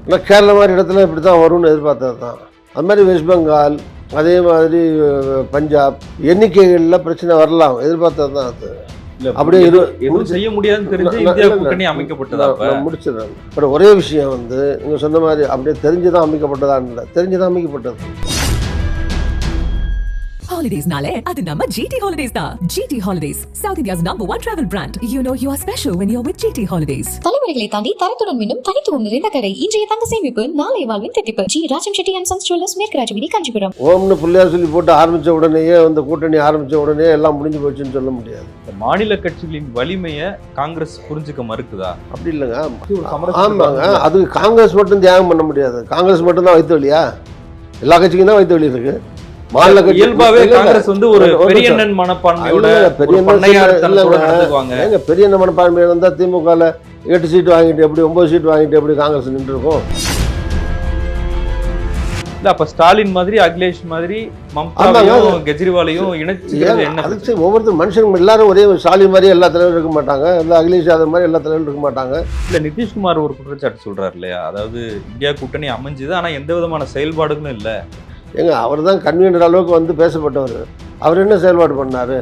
ஆனால் கேரளா மாதிரி இடத்துல இப்படி தான் வரும்னு எதிர்பார்த்தது தான். அது மாதிரி வெஸ்ட் பெங்கால், அதே மாதிரி பஞ்சாப், எண்ணிக்கைகளில் பிரச்சனை வரலாம், எதிர்பார்த்தது தான். அது அப்படியே எதுவும் செய்ய முடியாதுன்னு தெரிஞ்சு இந்தியா கூட்டணி அமைக்கப்பட்டதா? முடிச்சிடறாங்க. பட் ஒரே விஷயம் வந்து நீங்கள் சொன்ன மாதிரி அப்படியே தெரிஞ்சுதான் அமைக்கப்பட்டதான்னு இல்லை, தெரிஞ்சுதான் அமைக்கப்பட்டது. Holidays nale adu nama GT Holidays da. GT Holidays, South India's #1 travel brand. You know you are special when you're with GT Holidays. தலைமுறைகளை தாண்டி தரத்துடன் மீண்டும் தனித்துவம் நிறைந்த கடை. இன்றைய தங்க சேமிப்பு நாளைய வாழ்வின் தித்திப்பு. G Rajam Chetty and sons jewellers, மேற்கராஜ் வீதி, காஞ்சிபுரம். ஓம்னு பிள்ளையார் சொல்லி போட்டு ஆரம்பித்த உடனேயே அந்த கூட்டணி ஆரம்பித்த உடனே எல்லாம் முடிஞ்சு போச்சுன்னு சொல்ல முடியாது. மாநில கட்சிகளின் வலிமையை காங்கிரஸ் புரிஞ்சுக்க மறுக்குதா? அப்படி இல்லைங்க. ஆமாங்க, அது காங்கிரஸ் மட்டும் தியாகம் பண்ண முடியாது. காங்கிரஸ் மட்டும் தான் வைத்த வழியா? எல்லா கட்சிக்கும் தான் வைத்த வழி இருக்கு. இயல்பாவே காங்கிரஸ் வந்து ஒரு பெரிய மனப்பான்மையோட பெரிய மனப்பான்மை இருந்தா திமுக 8 சீட் வாங்கிட்டு எப்படி 9 சீட் வாங்கிட்டு எப்படி காங்கிரஸ் நின்று இருக்கும்? அப்ப ஸ்டாலின் மாதிரி, அகிலேஷ் மாதிரி, மம்தாவையும் கெஜ்ரிவாலையும் இணைச்சு ஒவ்வொருத்தர் மனுஷனும் எல்லாரும் ஒரே ஸ்டாலின் மாதிரி எல்லா தலைவரும் இருக்க மாட்டாங்க, எல்லா அகிலேஷ் யாதவ் மாதிரி எல்லா தலைவரும் இருக்க மாட்டாங்க. இல்ல, நிதிஷ்குமார் ஒரு குற்றச்சாட்டு சொல்றாரு இல்லையா, அதாவது இந்தியா கூட்டணி அமைஞ்சுது ஆனா எந்த விதமான செயல்பாடுகளும் இல்லை. அவர் தான் கன்வீனர் அளவுக்கு வந்து பேசப்பட்டவர். அவர் என்ன செயல்பாடு பண்ணார்?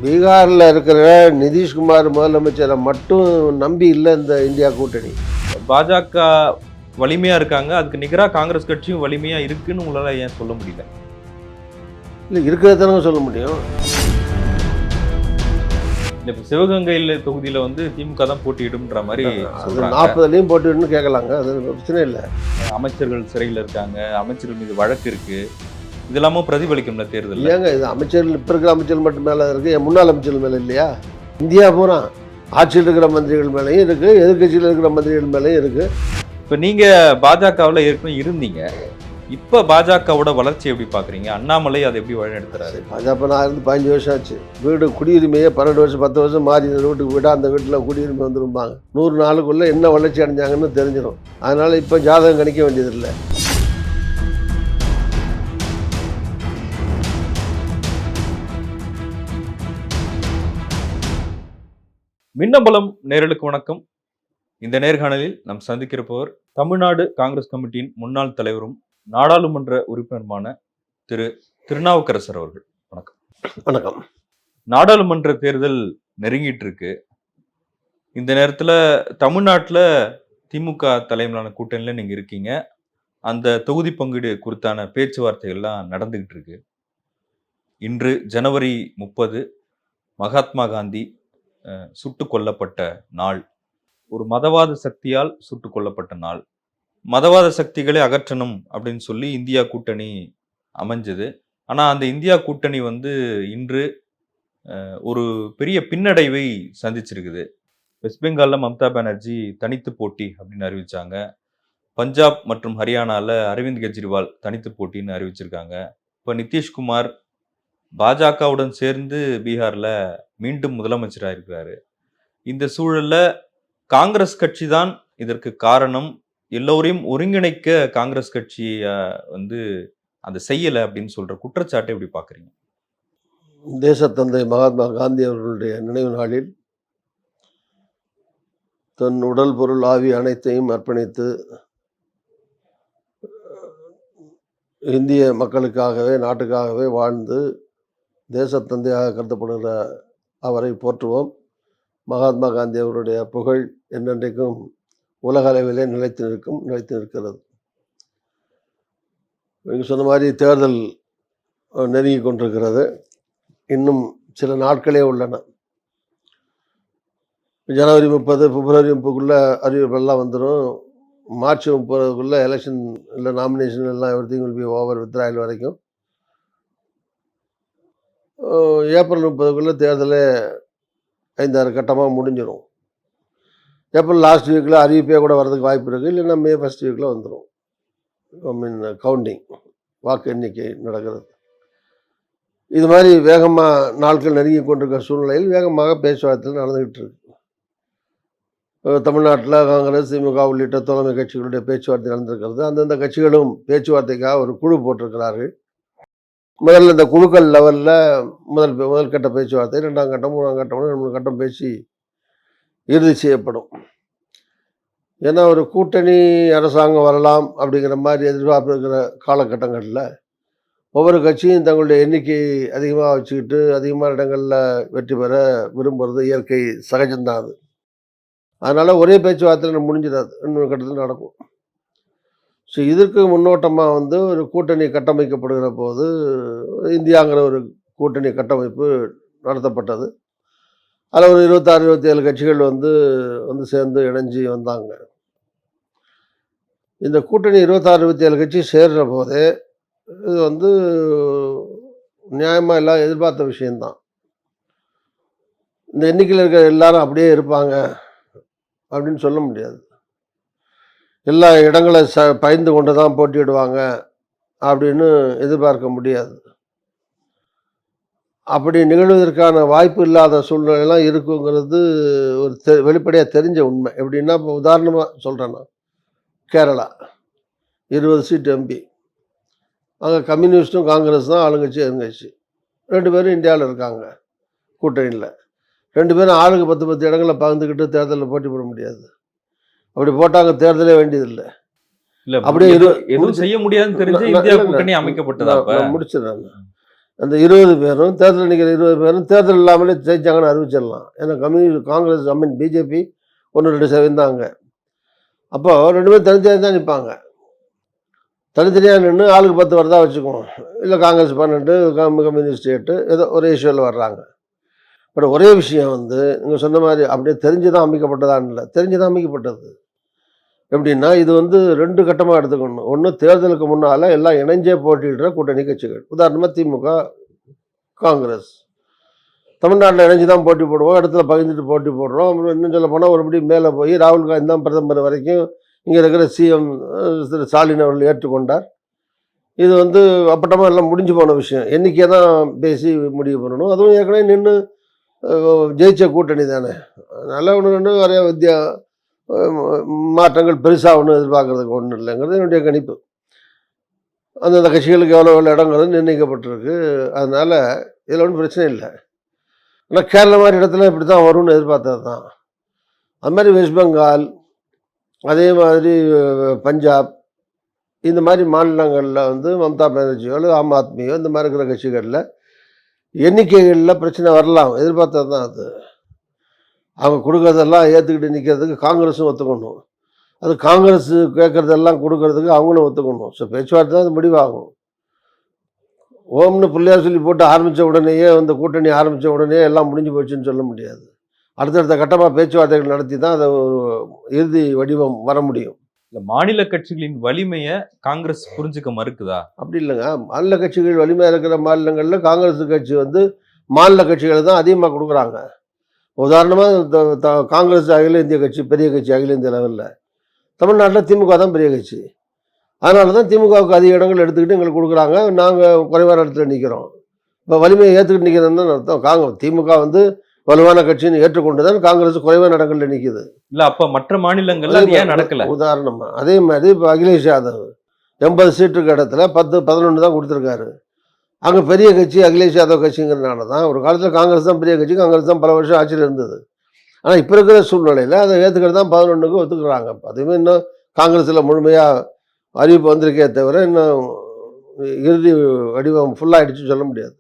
பீகாரில் இருக்கிற நிதிஷ்குமார் முதலமைச்சரை மட்டும் நம்பி இல்லை இந்த இந்தியா கூட்டணி. பாஜக வலிமையா இருக்காங்க, அதுக்கு நிகராக காங்கிரஸ் கட்சியும் வலிமையா இருக்குன்னு உங்களால ஏன் சொல்ல முடியல? இல்லை, இருக்கிறதானே சொல்ல முடியும். இப்போ சிவகங்கையில் தொகுதியில் வந்து திமுக தான் போட்டியிடும்ன்ற மாதிரி 40லையும் போட்டியிடுன்னு கேட்கலாங்க, அது பிரச்சனை இல்லை. அமைச்சர்கள் சிறையில் இருக்காங்க, அமைச்சர்கள் மீது வழக்கு இருக்கு, இதெல்லாமும் பிரதிபலிக்கும்ல தேர்தல். ஏங்க இது அமைச்சர்கள் இப்போ இருக்கிற அமைச்சர்கள் மட்டும் மேலே இருக்கு, என் முன்னாள் அமைச்சர்கள் மேலே இல்லையா? இந்தியா பூரா ஆட்சியில் இருக்கிற மந்திரிகள் மேலேயும் இருக்கு, எதிர்கட்சியில் இருக்கிற மந்திரிகள் மேலேயும் இருக்கு. இப்போ நீங்க பாஜகவில் ஏற்கனவே இருந்தீங்க, இப்போ பாஜகவோட வளர்ச்சி எப்படி பார்க்குறீங்க? அண்ணாமலை அதை எப்படி வழிநடத்துறாரு? பாஜக நான் இருந்து 15 வருஷம் ஆச்சு. வீடு குடியுரிமையே 12 வருஷம் 10 வருஷம் மாறி இந்த வீட்டுக்கு வீடாக அந்த வீட்டில் குடியுரிமை வந்துருப்பாங்க. 100 நாளுக்குள்ளே என்ன வளர்ச்சி அடைஞ்சாங்கன்னு தெரிஞ்சிடும். அதனால் இப்போ ஜாதகம் கணிக்க வேண்டியதில்லை. மின்னம்பலம் நேயர்களுக்கு வணக்கம். இந்த நேர்காணலில் நாம் சந்திக்கிறப்பவர் தமிழ்நாடு காங்கிரஸ் கமிட்டியின் முன்னாள் தலைவரும் நாடாளுமன்ற உறுப்பினருமான திரு திருநாவுக்கரசர் அவர்கள். வணக்கம். வணக்கம். நாடாளுமன்ற தேர்தல் நெருங்கிட்டு இருக்கு. இந்த நேரத்தில் தமிழ்நாட்டில் திமுக தலைமையிலான கூட்டணியில் நீங்கள் இருக்கீங்க. அந்த தொகுதி பங்கீடு குறித்தான பேச்சுவார்த்தைகள்லாம் நடந்துகிட்டு இருக்கு. இன்று ஜனவரி 30 மகாத்மா காந்தி சுட்டு கொல்லப்பட்ட நாள். ஒரு மதவாத சக்தியால் சுட்டு கொல்லப்பட்ட நாள். மதவாத சக்திகளை அகற்றணும் அப்படின்னு சொல்லி இந்தியா கூட்டணி அமைஞ்சது. ஆனால் அந்த இந்தியா கூட்டணி வந்து இன்று ஒரு பெரிய பின்னடைவை சந்திச்சிருக்குது. வெஸ்ட் பெங்காலில் மம்தா பானர்ஜி தனித்து போட்டி அப்படின்னு அறிவிச்சாங்க. பஞ்சாப் மற்றும் ஹரியானாவில் அரவிந்த் கெஜ்ரிவால் தனித்து போட்டின்னு அறிவிச்சிருக்காங்க. இப்போ நிதிஷ்குமார் பாஜகவுடன் சேர்ந்து பீகாரில் மீண்டும் முதலமைச்சராக இருக்கிறாரு. இந்த சூழலில் காங்கிரஸ் கட்சி தான் இதற்கு காரணம், எல்லோரையும் ஒருங்கிணைக்க காங்கிரஸ் கட்சியை வந்து அதை செய்யலை அப்படின்னு சொல்ற குற்றச்சாட்டை எப்படி பார்க்குறீங்க? தேசத்தந்தை மகாத்மா காந்தி அவர்களுடைய நினைவு நாளில் தன் உடல் பொருள் ஆவி அனைத்தையும் அர்ப்பணித்து இந்திய மக்களுக்காகவே நாட்டுக்காகவே வாழ்ந்து தேசத்தந்தையாக கருதப்படுகிற அவரை போற்றுவோம். மகாத்மா காந்தி அவருடைய புகழ் என்னென்றைக்கும் உலக அளவிலே நிலைத்து நிற்கிறது. நீங்கள் சொன்ன மாதிரி தேர்தல் நெருங்கி கொண்டிருக்கிறது. இன்னும் சில நாட்களே உள்ளன. ஜனவரி 30 பிப்ரவரி 30க்குள்ளே அறிவிப்பெல்லாம் வந்துடும். மார்ச் 30க்குள்ளே எலெக்ஷன் இல்லை நாமினேஷன் எல்லாம் everything will be over withdrawal வரைக்கும். ஏப்ரல் 30க்குள்ளே தேர்தலே 5-6 கட்டமாக முடிஞ்சிடும். ஏப்ரல் லாஸ்ட் வீக்கில் அறிவிப்பே கூட வர்றதுக்கு வாய்ப்பு இருக்குது. இல்லைன்னா மே ஃபஸ்ட் வீக்கில் வந்துடும். கவுண்டிங், வாக்கு எண்ணிக்கை நடக்கிறது. இது மாதிரி வேகமாக நாட்கள் நெருங்கி கொண்டிருக்கிற சூழ்நிலையில் வேகமாக பேச்சுவார்த்தைகள் நடந்துக்கிட்டு இருக்கு. தமிழ்நாட்டில் காங்கிரஸ், திமுக உள்ளிட்ட தோழமை கட்சிகளுடைய பேச்சுவார்த்தை நடந்திருக்கிறது. அந்தந்த கட்சிகளும் பேச்சுவார்த்தைக்காக ஒரு குழு போட்டிருக்கிறார்கள். முதல்ல இந்த குழுக்கள் லெவலில் முதல் கட்ட பேச்சுவார்த்தை, 2ஆம் கட்டம், 3ஆம் கட்டம், 3 கட்டம் பேசி இறுதி செய்யப்படும். ஏன்னா ஒரு கூட்டணி அரசாங்கம் வரலாம் அப்படிங்கிற மாதிரி எதிர்பார்ப்பு இருக்கிற காலகட்டங்களில் ஒவ்வொரு கட்சியும் தங்களுடைய எண்ணிக்கை அதிகமாக வச்சுக்கிட்டு அதிகமான இடங்களில் வெற்றி பெற விரும்புகிறது இயற்கை சகஜம்தான் அது. அதனால் ஒரே பேச்சுவார்த்தையில் முடிஞ்சிடாது, இன்னொரு கட்டத்தில் நடக்கும். ஸோ இதற்கு முன்னோட்டமாக வந்து ஒரு கூட்டணி கட்டமைக்கப்படுகிற போது இந்தியாங்கிற ஒரு கூட்டணி கட்டமைப்பு நடத்தப்பட்டது. அதில் ஒரு 26-27 கட்சிகள் வந்து சேர்ந்து இணைஞ்சி வந்தாங்க. இந்த கூட்டணி 26-27 கட்சி சேர்ற போதே இது வந்து நியாயமாக எல்லாம் எதிர்பார்த்த விஷயந்தான். இந்த எண்ணிக்கையில் இருக்கிற எல்லாரும் அப்படியே இருப்பாங்க அப்படின்னு சொல்ல முடியாது. எல்லா இடங்களை பயந்து கொண்டு தான் போட்டியிடுவாங்க அப்படின்னு எதிர்பார்க்க முடியாது. அப்படி நிகழ்வதற்கான வாய்ப்பு இல்லாத சூழ்நிலையெல்லாம் இருக்குங்கிறது ஒரு வெளிப்படையாக தெரிஞ்ச உண்மை. எப்படின்னா, இப்போ உதாரணமாக சொல்கிறேன்னா, கேரளா 20 சீட் எம்பி, அங்கே கம்யூனிஸ்ட்டும் காங்கிரஸ் தான் ஆளுங்கட்சி எதிர்கட்சி. 2 பேரும் இந்தியாவில் இருக்காங்க கூட்டணியில். 2 பேரும் ஆளுக்கு 10 இடங்களை பகிர்ந்துக்கிட்டு தேர்தலில் போட்டி போட முடியாது. அப்படி போட்டாங்க தேர்தலே வேண்டியதில்லை. இல்ல அப்படியே எதுவும் செய்ய முடியாதுன்னு தெரிஞ்சு இந்தியா கூட்டணி அமைக்கப்பட்டதா? முடிச்சிடறாங்க. அந்த 20 பேரும் தேர்தல் நிற்கிற 20 பேரும் தேர்தல் இல்லாமலே ஜெயிச்சாங்கன்னு அறிவிச்சிடலாம். ஏன்னா காங்கிரஸ் பிஜேபி 1-2% தான் அங்கே. அப்போ 2 பேரும் தனித்தனி தான் நிற்பாங்க. தனித்தனியாக நின்று ஆளுக்கு 10 வரதா வச்சுக்குவோம். இல்லை காங்கிரஸ் 12, கம்யூனிஸ்ட் 8, ஏதோ ஒரே இஷ்யூவில் வர்றாங்க. பட் ஒரே விஷயம் வந்து நீங்கள் சொன்ன மாதிரி அப்படியே தெரிஞ்சு தான் அமைக்கப்பட்டதான்னு இல்லை, தெரிஞ்சு தான் அமைக்கப்பட்டது. எப்படின்னா, இது வந்து 2 கட்டமாக எடுத்துக்கணும். ஒன்று, தேர்தலுக்கு முன்னால் எல்லாம் இணைஞ்சே போட்டியிடுற கூட்டணி கட்சிகள். உதாரணமாக திமுக, காங்கிரஸ். தமிழ்நாட்டில் இணைஞ்சு தான் போட்டி போடுவோம், இடத்துல பகிர்ந்துட்டு போட்டி போடுறோம். இன்னும் சொல்ல போனால் ஒருபடி மேலே போய் ராகுல் காந்தி தான் பிரதமர் வரைக்கும் இங்கே இருக்கிற சிஎம் திரு ஸ்டாலின் அவர்கள் ஏற்றுக்கொண்டார். இது வந்து அப்பட்டமாக எல்லாம் முடிஞ்சு போன விஷயம். எண்ணிக்கையை தான் பேசி முடிவு பண்ணணும். அதுவும் ஏற்கனவே நின்று ஜெயிச்ச கூட்டணி தானே. அதனால் ஒன்று நிறைய மாற்றங்கள் பெருசாக ஒன்றும் எதிர்பார்க்கறதுக்கு ஒன்றும் இல்லைங்கிறது என்னுடைய கணிப்பு. அந்தந்த கட்சிகளுக்கு எவ்வளோ இடங்களும் நிர்ணயிக்கப்பட்டிருக்கு. அதனால் இதில் ஒன்றும் பிரச்சனை இல்லை. ஆனால் கேரளா மாதிரி இடத்துல இப்படி தான் வரும்னு எதிர்பார்த்தது தான். அது மாதிரி வெஸ்ட் பெங்கால், அதே மாதிரி பஞ்சாப், இந்த மாதிரி மாநிலங்களில் வந்து மம்தா பானர்ஜியோ அல்லது ஆம் ஆத்மியோ இந்த மாதிரி இருக்கிற கட்சிகளில் எண்ணிக்கைகளில் பிரச்சனை வரலாம், எதிர்பார்த்தது தான் அது. அவங்க கொடுக்குறதெல்லாம் ஏற்றுக்கிட்டு நிற்கிறதுக்கு காங்கிரஸும் ஒத்துக்கணும். அது காங்கிரஸ் கேட்குறதெல்லாம் கொடுக்கறதுக்கு அவங்களும் ஒத்துக்கணும். ஸோ பேச்சுவார்த்தை தான் அது முடிவாகும். ஓம்னு பிள்ளையார் சொல்லி போட்டு ஆரம்பித்த உடனேயே அந்த கூட்டணி ஆரம்பித்த உடனே எல்லாம் முடிஞ்சு போச்சுன்னு சொல்ல முடியாது. அடுத்தடுத்த கட்டமாக பேச்சுவார்த்தைகள் நடத்தி தான் அதை ஒரு இறுதி வடிவம் வர முடியும். இந்த மாநில கட்சிகளின் வலிமையை காங்கிரஸ் புரிஞ்சுக்க மறுக்குதா? அப்படி இல்லைங்க. மாநில கட்சிகள் வலிமையாக இருக்கிற மாநிலங்களில் காங்கிரஸ் கட்சி வந்து மாநில கட்சிகளை தான் அதிகமாக கொடுக்குறாங்க. உதாரணமாக காங்கிரஸ் அகில இந்திய கட்சி பெரிய கட்சி, அகில இந்திய லெவலில். தமிழ்நாட்டில் திமுக தான் பெரிய கட்சி. அதனால தான் திமுகவுக்கு அதிக இடங்கள் எடுத்துக்கிட்டு எங்களுக்கு கொடுக்குறாங்க. நாங்கள் குறைவான இடத்துல நிற்கிறோம். இப்போ வலிமையை ஏற்றுக்கிட்டு நிற்கிறதுன்னு அர்த்தம். திமுக வந்து வலுவான கட்சின்னு ஏற்றுக்கொண்டு தான் காங்கிரஸ் குறைவான இடங்களில் நிற்கிது. இல்லை, அப்போ மற்ற மாநிலங்கள்ல ஏன் நடக்கல? உதாரணமாக அதே மாதிரி இப்போ அகிலேஷ் யாதவ் 80 சீட்டுக்கு இடத்துல 10-11 தான் கொடுத்துருக்காரு. அங்கே பெரிய கட்சி அகிலேஷ் யாதவ் கட்சிங்கிறதுனால தான் ஒரு காலத்தில் காங்கிரஸ் தான் பெரிய கட்சி, காங்கிரஸ் தான் பல வருஷம் ஆட்சியில் இருந்தது. ஆனால் இப்போ இருக்கிற சூழ்நிலையில் அதை ஏற்றுக்கிறது தான் 11க்கு ஒத்துக்கிறாங்க. அதுவுமே இன்னும் காங்கிரஸில் முழுமையாக அறிவிப்பு வந்திருக்கே தவிர இன்னும் இறுதி வடிவம் ஃபுல்லாகிடுச்சுன்னு சொல்ல முடியாது.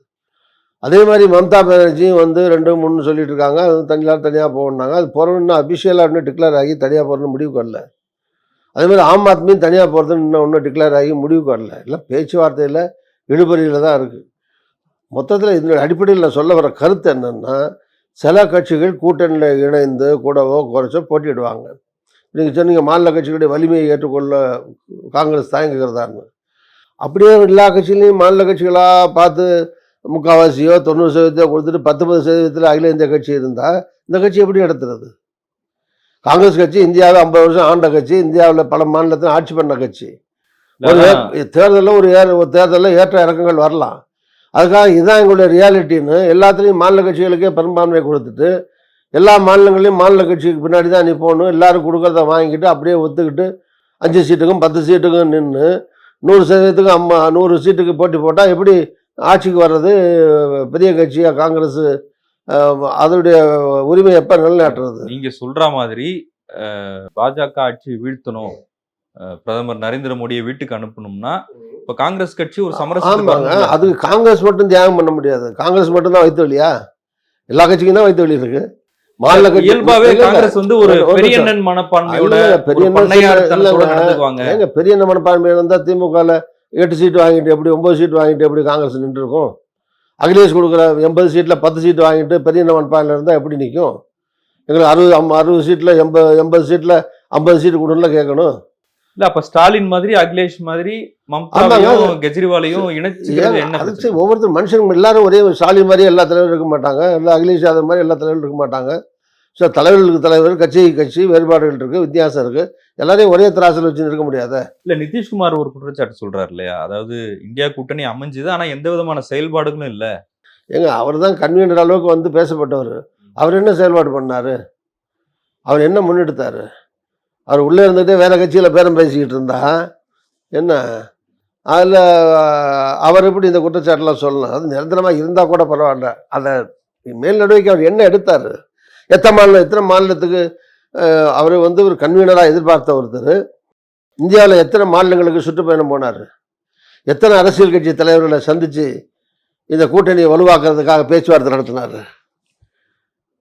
அதே மாதிரி மம்தா பானர்ஜியும் வந்து 2-3 சொல்லிட்டு இருக்காங்க. அது தனியாக போகணுன்னாங்க. அது போகிறோன்னு அபிஷியலாக இன்னும் டிக்ளேர் ஆகி தனியாக போகிறதுன்னு முடிவுக்கு வரல. அதேமாதிரி ஆம் ஆத்மியும் தனியாக போகிறதுன்னு இன்னும் டிக்ளேர் ஆகி முடிவுக்கு வரல. இல்லை, பேச்சுவார்த்தையில் இழுபறியில் தான் இருக்குது. மொத்தத்தில் இதனுடைய அடிப்படையில் சொல்ல வர கருத்து என்னென்னா, சில கட்சிகள் கூட்டணியில் இணைந்து கூடவோ குறைச்சோ போட்டியிடுவாங்க. நீங்கள் சொன்னீங்க மாநில கட்சிகளுடைய வலிமையை ஏற்றுக்கொள்ள காங்கிரஸ் தயங்குகிறதான்னு. அப்படியே எல்லா கட்சிகளையும் மாநில கட்சிகளாக பார்த்து முக்கால்வாசியோ 90% கொடுத்துட்டு 10% அகில இந்திய கட்சி இருந்தால் இந்த கட்சி எப்படி நடத்துறது? காங்கிரஸ் கட்சி இந்தியாவில் 50 வருஷம் ஆண்ட கட்சி, இந்தியாவில் பல மாநிலத்தில் ஆட்சி பண்ண கட்சி. ஒரு தேர்தலில் ஏற்ற இறக்கங்கள் வரலாம். அதுக்காக இதுதான் எங்களுடைய ரியாலிட்டின்னு எல்லாத்துலேயும் மாநில கட்சிகளுக்கே பெரும்பான்மை கொடுத்துட்டு எல்லா மாநிலங்களையும் மாநில கட்சிக்கு பின்னாடி தான் நிற்போன்னு எல்லாரும் கொடுக்கறத வாங்கிக்கிட்டு அப்படியே ஒத்துக்கிட்டு 5 சீட்டுக்கும் 10 சீட்டுக்கும் நின்று 100%க்கு 100 சீட்டுக்கு போட்டி போட்டால் எப்படி ஆட்சிக்கு வர்றது? பெரிய கட்சியாக காங்கிரஸ் அதனுடைய உரிமை எப்போ நிலைநாட்டுறது? நீங்கள் சொல்கிற மாதிரி பாஜக ஆட்சி வீழ்த்தணும், பிரதமர் நரேந்திர மோடியை வீட்டுக்கு அனுப்பணும்னா இப்ப காங்கிரஸ் கட்சி ஒரு சமரசத்துக்கு ஆமாங்க, வரணும்ல? அது காங்கிரஸ் மட்டும் தியாகம் பண்ண முடியாது. காங்கிரஸ் மட்டும் தான் வைத்த வழியா? எல்லா கட்சிக்கும் தான் வைத்த வழி இருக்கு. மாநில கட்சி இயல்பாவே இல்ல, இல்ல. காங்கிரஸ் வந்து ஒரு ஒரு பெரிய நிமிஷம். அண்ணன் மனப்பான்மையோட இல்ல, ஒரு பெரிய அண்ணன் பண்ணையார்த்தனத்தோட இல்லைங்க. நடந்துக்குவாங்க. ஏங்க பெரிய என்ன மனப்பான்மை இருந்தால் திமுகவில் 8 சீட்டு வாங்கிட்டு எப்படி 9 சீட் வாங்கிட்டு எப்படி காங்கிரஸ் நின்று இருக்கும்? அகிலேஷ் கொடுக்குற 80 சீட்டில் 10 சீட்டு வாங்கிட்டு பெரிய என்ன மனப்பான்மை இருந்தால் எப்படி நிற்கும்? எங்களுக்கு 60 சீட்டில் 80 சீட்டில் 50 சீட்டு கொடுன்னு கேட்கணும். இல்ல அப்ப ஸ்டாலின் மாதிரி அகிலேஷ் மாதிரி மம்தாவையும் கெஜ்ரிவாலையும் இணைச்சுக்கிறது என்ன அது பிரச்சனை? சரி, ஒவ்வொருத்தர் மனுஷங்க எல்லாரும் ஒரே ஸ்டாலின் மாதிரி எல்லா தலைவரும் இருக்க மாட்டாங்க, இல்லை அகிலேஷ் யாதவ் மாதிரி எல்லா தலைவரும் இருக்க மாட்டாங்க. ஸோ தலைவர்களுக்கு தலைவர், கட்சிக்கு கட்சி வேறுபாடுகள் இருக்குது, வித்தியாசம் இருக்குது. எல்லாரையும் ஒரே திராசில் வச்சு இருக்க முடியாத. இல்ல நிதிஷ்குமார் ஒரு குற்றச்சாட்டு சொல்றாரு இல்லையா, அதாவது இந்தியா கூட்டணி அமைஞ்சுது ஆனா எந்த விதமான செயல்பாடுகளும் இல்ல. ஏங்க அவர் தான் கன்வீனர் அளவுக்கு வந்து பேசப்பட்டவர். அவர் என்ன செயல்பாடு பண்ணார்? அவர் என்ன முன்னெடுத்தார்? அவர் உள்ளே இருந்துகிட்டே வேறு கட்சியில் பேரம் பேசிக்கிட்டு இருந்தா என்ன? அதில் அவர் எப்படி இந்த குற்றச்சாட்டுலாம் சொல்லலாம்? அது நிரந்தரமாக இருந்தால் கூட பரவாயில்ல. அதை மேல் நடவடிக்கை அவர் என்ன எடுத்தார்? எத்தனை மாநிலத்துக்கு அவர் வந்து ஒரு கன்வீனராக எதிர்பார்த்த ஒருத்தர் இந்தியாவில் எத்தனை மாநிலங்களுக்கு சுற்றுப்பயணம் போனார்? எத்தனை அரசியல் கட்சி தலைவர்களை சந்தித்து இந்த கூட்டணியை வலுவாக்குறதுக்காக பேச்சுவார்த்தை நடத்தினார்?